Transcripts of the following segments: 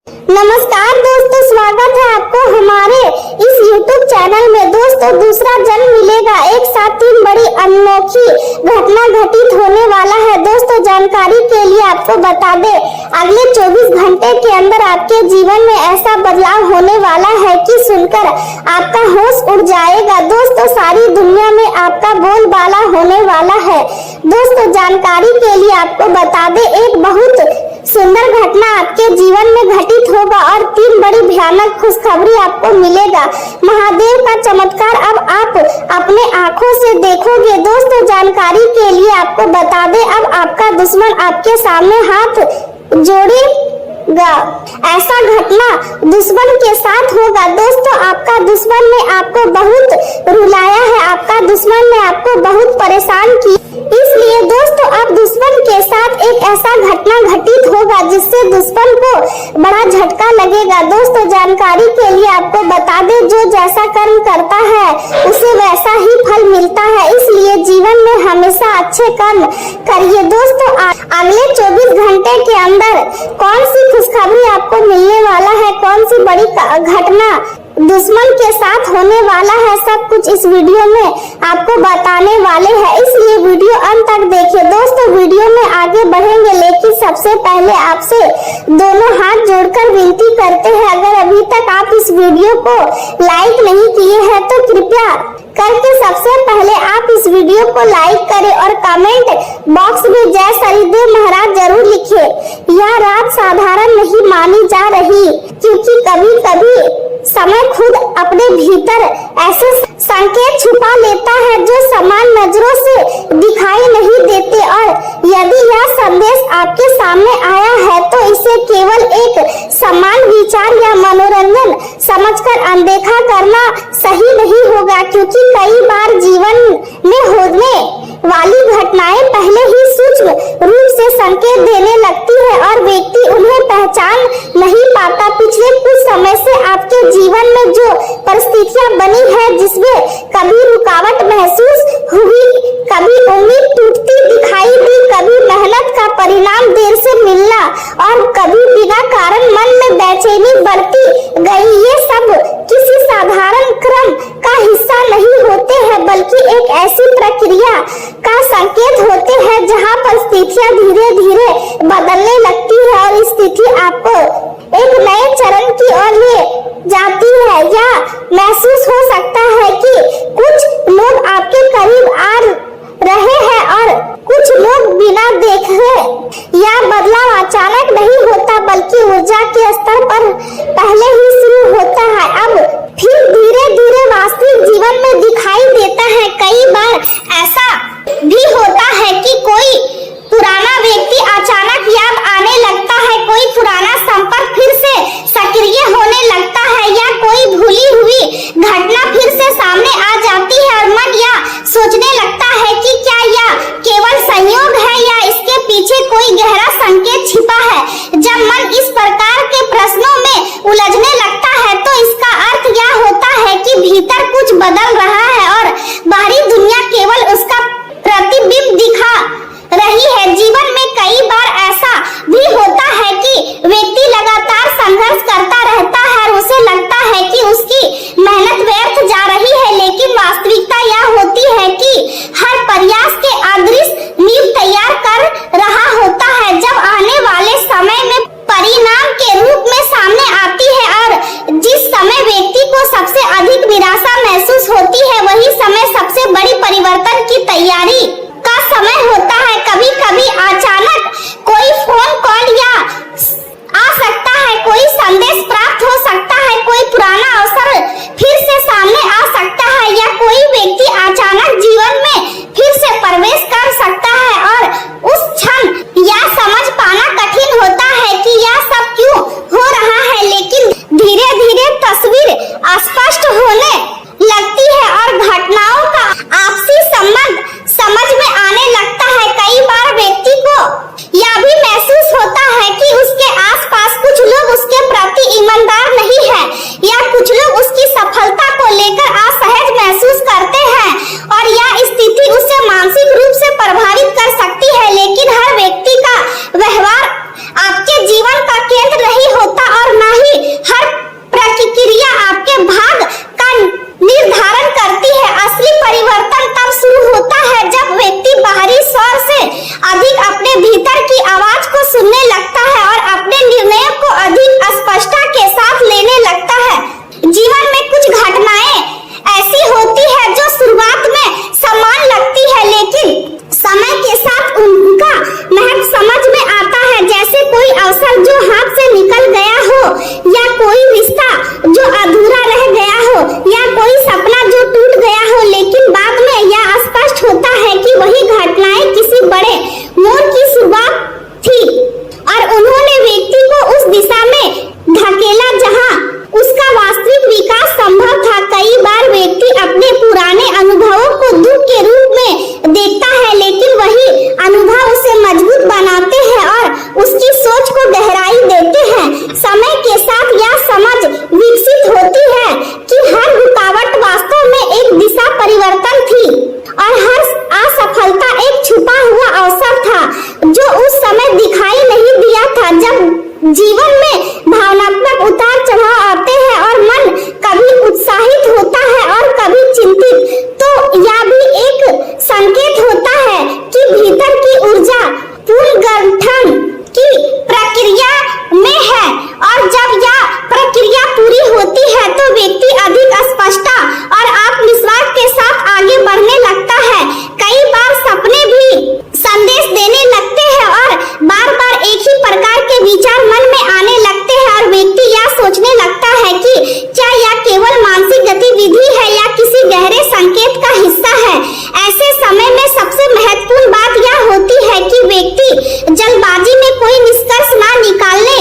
नमस्कार दोस्तों, स्वागत है आपको हमारे इस YouTube चैनल में। दोस्तों, दूसरा जन्म मिलेगा, एक साथ 3 बड़ी अनोखी घटना घटित होने वाला है। दोस्तों, जानकारी के लिए आपको बता दें, अगले 24 घंटे के अंदर आपके जीवन में ऐसा बदलाव होने वाला है कि सुनकर आपका होश उड़ जाएगा। दोस्तों, सारी दुनिया में आपका बोलबाला होने वाला है। दोस्तों, जानकारी के लिए आपको बता दें, एक बहुत सुंदर घटना आपके जीवन में घटित होगा और 3 बड़ी भयानक खुशखबरी आपको मिलेगा। महादेव का चमत्कार अब आप अपने आंखों से देखोगे। दोस्तों, जानकारी के लिए आपको बता दें, अब आपका दुश्मन आपके सामने हाथ जोड़ेगा। ऐसा घटना दुश्मन के साथ होगा। दोस्तों, आपका दुश्मन ने आपको बहुत रुलाया है, आपका दुश्मन ने आपको बहुत परेशान किया। इसलिए दोस्तों, अब दुश्मन के साथ एक ऐसा घटना घटित होगा जिससे दुश्मन को बड़ा झटका लगेगा। दोस्तों, जानकारी के लिए आपको बता दें, जो जैसा कर्म करता है उसे वैसा ही फल मिलता है। इसलिए जीवन में हमेशा अच्छे कर्म करिए। दोस्तों, अगले 24 घंटे के अंदर कौन सी खुशखबरी आपको मिलने वाला है, कौन सी बड़ी घटना दुश्मन के साथ होने वाला है, सब कुछ इस वीडियो में आपको बताने वाले हैं। इसलिए वीडियो अंत तक देखिए। दोस्तों, वीडियो में आगे बढ़ेंगे, लेकिन सबसे पहले आपसे दोनों हाथ जोड़कर विनती करते हैं, अगर अभी तक आप इस वीडियो को लाइक नहीं किए हैं तो कृपया करके सबसे पहले आप इस वीडियो को लाइक करें और कमेंट बॉक्स में जय सरिदेव महाराज जरूर लिखिए। यह रात साधारण नहीं मानी जा रही, क्योंकि कभी कभी समय खुद अपने भीतर ऐसे संकेत छुपा लेता है जो समान नजरों से दिखाई नहीं देते, और यदि यह संदेश आपके सामने आया है तो इसे केवल एक समान विचार या मनोरंजन समझकर अनदेखा करना सही नहीं होगा, क्योंकि कई बार जीवन में होने वाली घटनाएं पहले ही सूक्ष्म रूप से संकेत देने लगती है और व्यक्ति उन्हें पहचान नहीं पाता। पिछले कुछ समय से आपके जीवन में जो परिस्थितियां बनी है, जिसमें कभी रुकावट महसूस हुई, कभी उम्मीद टूटती दिखाई दी, कभी मेहनत का परिणाम देर से मिलना और कभी बिना कारण मन में बेचैनी बढ़ती गई, ये सब किसी साधारण क्रम का हिस्सा नहीं होते हैं, बल्कि एक ऐसी प्रक्रिया का संकेत होते हैं जहां परिस्थितियां धीरे धीरे बदलने लगती है और स्थिति आपको एक नए चरण की ओर ले जाती है। या महसूस हो सकता है कि कुछ लोग आपके करीब आ रहे हैं और कुछ लोग बिना देखे। यह बदलाव अचानक नहीं होता, बल्कि ऊर्जा के स्तर पर पहले ही शुरू होता है, अब फिर धीरे धीरे वास्तविक जीवन में दिखाई देता है। कई बार ऐसा भी होता है कि कोई पुराना व्यक्ति अचानक याद आने लगता है, कोई पुराना संपर्क फिर से सक्रिय होने लगता है, या कोई भूली हुई घटना फिर से सामने आ जाती है और मन या सोचने लगता है कि क्या यह केवल संयोग है या इसके पीछे कोई गहरा संकेत छिपा है। जब मन इस प्रकार के प्रश्नों में उलझने लगता है तो इसका अर्थ यह होता है कि भीतर कुछ बदल रहा है और बाहरी दुनिया केवल उसका प्रतिबिंब दिखा रही है। जीवन में कई बार ऐसा भी होता है कि व्यक्ति लगातार संघर्ष करता रहता है और उसे लगता है कि उसकी मेहनत व्यर्थ जा रही है, लेकिन वास्तविकता यह होती है कि हर प्रयास के अदृश्य नींव तैयार कर रहा होता है। जब आने वाले समय में परिणाम के रूप में सामने आती है और जिस समय व्यक्ति को सबसे अधिक निराशा महसूस होती जीवन में भावनात्मक उतार चढ़ाव आते हैं और मन कभी उत्साहित होता है और कभी चिंतित। तो यह भी एक संकेत होता है कि भीतर की ऊर्जा पुनर्गठन की प्रक्रिया में है और जब यह प्रक्रिया पूरी होती है तो व्यक्ति अधिक स्पष्टता और आत्मविश्वास के साथ आगे बढ़ने लगता है। कई बार सपने भी संदेश देने लगते हैं और बार बार एक ही प्रकार के विचार मन में आने लगते हैं और व्यक्ति यह सोचने लगता है कि क्या यह केवल मानसिक गतिविधि है या किसी गहरे संकेत का हिस्सा है। ऐसे समय में सबसे महत्वपूर्ण बात यह होती है कि व्यक्ति जल्दबाजी में कोई निष्कर्ष ना निकालने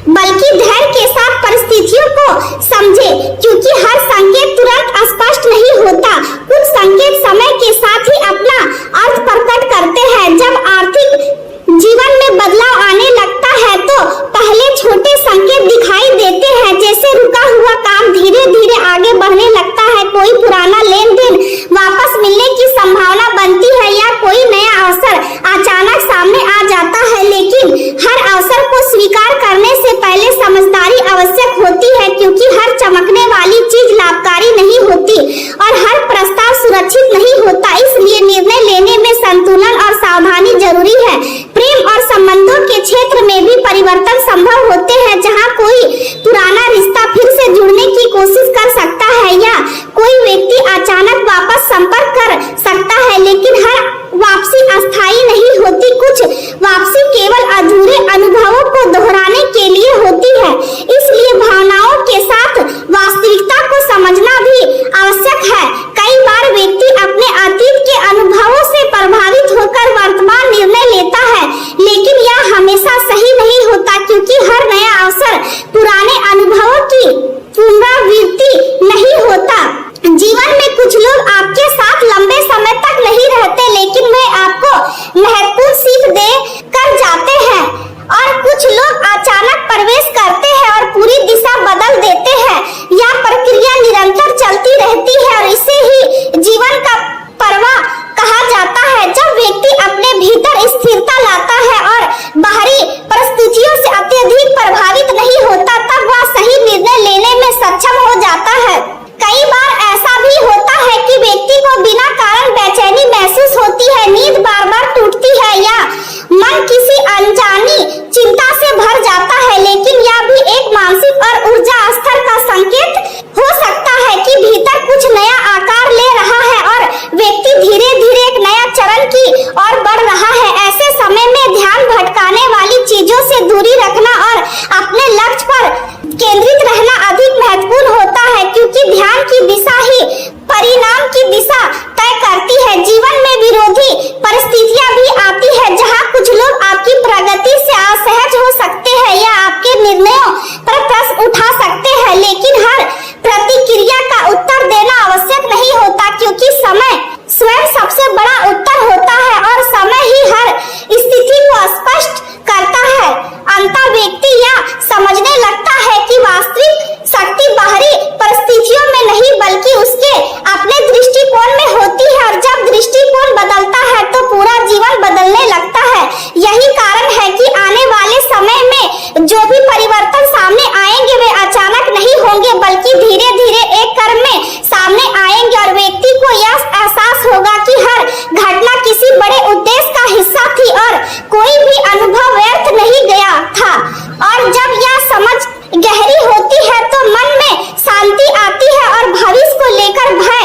बल्कि धैर्य के साथ परिस्थितियों को समझे, क्योंकि हर संकेत तुरंत स्पष्ट नहीं होता। कुछ संकेत समय के साथ ही अपना अर्थ प्रकट करते हैं। जब आर्थिक जीवन में बदलाव आने लगता है तो पहले छोटे संकेत दिखाई देते हैं, जैसे रुका हुआ काम धीरे धीरे आगे बढ़ने लगता है, कोई पुराना लेन देन वापस मिलने की संभावना बनती है या कोई नया अवसर अचानक सामने आ जाता है। लेकिन हर अवसर को स्वीकार करने से पहले समझदारी आवश्यक होती है, क्योंकि हर चमकने वाली चीज लाभकारी नहीं होती और हर प्रस्ताव सुरक्षित नहीं होता। इसलिए निर्णय लेने में संतुलन और सावधानी जरूरी है। प्रेम और संबंधों के क्षेत्र में भी परिवर्तन संभव होते हैं, जहां कोई पुराना रिश्ता फिर से जुड़ने की कोशिश कर सकता है या कोई व्यक्ति अचानक वापस संपर्क कर सकता है, लेकिन हर वापसी अस्थायी नहीं होती। कुछ वापसी केवल अधूरे अनुभवों को दोहराने के लिए होती है। इसलिए भावनाओं के साथ वास्तविकता को समझना भी आवश्यक है। कई बार व्यक्ति अपने अतीत के अनुभवों से प्रभावित होकर वर्तमान निर्णय लेता है, लेकिन यह हमेशा सही नहीं होता, क्योंकि हर नया अवसर पुराने अनुभवों की पुनरावृत्ति नहीं होता। जीवन में कुछ लोग आपके साथ लंबे समय तक नहीं रहते, लेकिन वे आपको महत्वपूर्ण सीख दे कर जाते हैं, और कुछ लोग अचानक प्रवेश करते हैं और पूरी दिशा बदल देते हैं। यह प्रक्रिया निरंतर चलती रहती है और इसे ही जीवन का प्रवाह कहा जाता है। जब व्यक्ति अपने भीतर स्थिरता लाता है और बाहरी परिस्थितियों से अत्यधिक प्रभावित नहीं होता, तब वह सही निर्णय लेने में सक्षम हो जाता है। कई बार ऐसा भी होता है कि व्यक्ति को बिना कारण बेचैनी महसूस होती है, नींद बार बार टूटती है या मन किसी अनजानी चिंता से भर जाता है, लेकिन यह भी एक मानसिक और ऊर्जा स्तर का संकेत हो सकता है कि भीतर कुछ नया आकार ले रहा है और व्यक्ति धीरे धीरे एक नया चरण की ओर बढ़ रहा है। ऐसे समय में ध्यान भटकाने वाली चीजों से दूरी रखना और अपने लक्ष्य पर केंद्रित रहना अधिक महत्वपूर्ण होता है, क्योंकि ध्यान की दिशा ही परिणाम की दिशा तय करती है। जीवन में विरोधी परिस्थितियां भी आती है, जहां कुछ लोग आपकी प्रगति से असहज हो सकते हैं या आपके निर्णयों पर प्रश्न उठा सकते हैं, लेकिन हर प्रतिक्रिया का उत्तर देना आवश्यक नहीं होता, क्योंकि समय स्वयं सबसे बड़ा उत्तर होता है और समय ही हर स्थिति को स्पष्ट करता है। अंततः व्यक्ति यह समझने लगता है कि वास्तविक शक्ति बाहरी परिस्थितियों में नहीं बल्कि उसके अपने दृष्टिकोण में होती है, और जब दृष्टिकोण बदलता है तो पूरा जीवन बदलने लगता है। यही कारण है कि आने वाले समय में जो भी परिवर्तन सामने आएंगे वे अचानक नहीं होंगे, बल्कि धीरे धीरे एक क्रम में सामने आएंगे और व्यक्ति को यह एहसास होगा कि हर घटना किसी बड़े उद्देश्य का हिस्सा थी और कोई भी अनुभव व्यर्थ नहीं गया था। और जब यह समझ गहरी होती है तो मन में शांति आती है और भविष्य को लेकर भय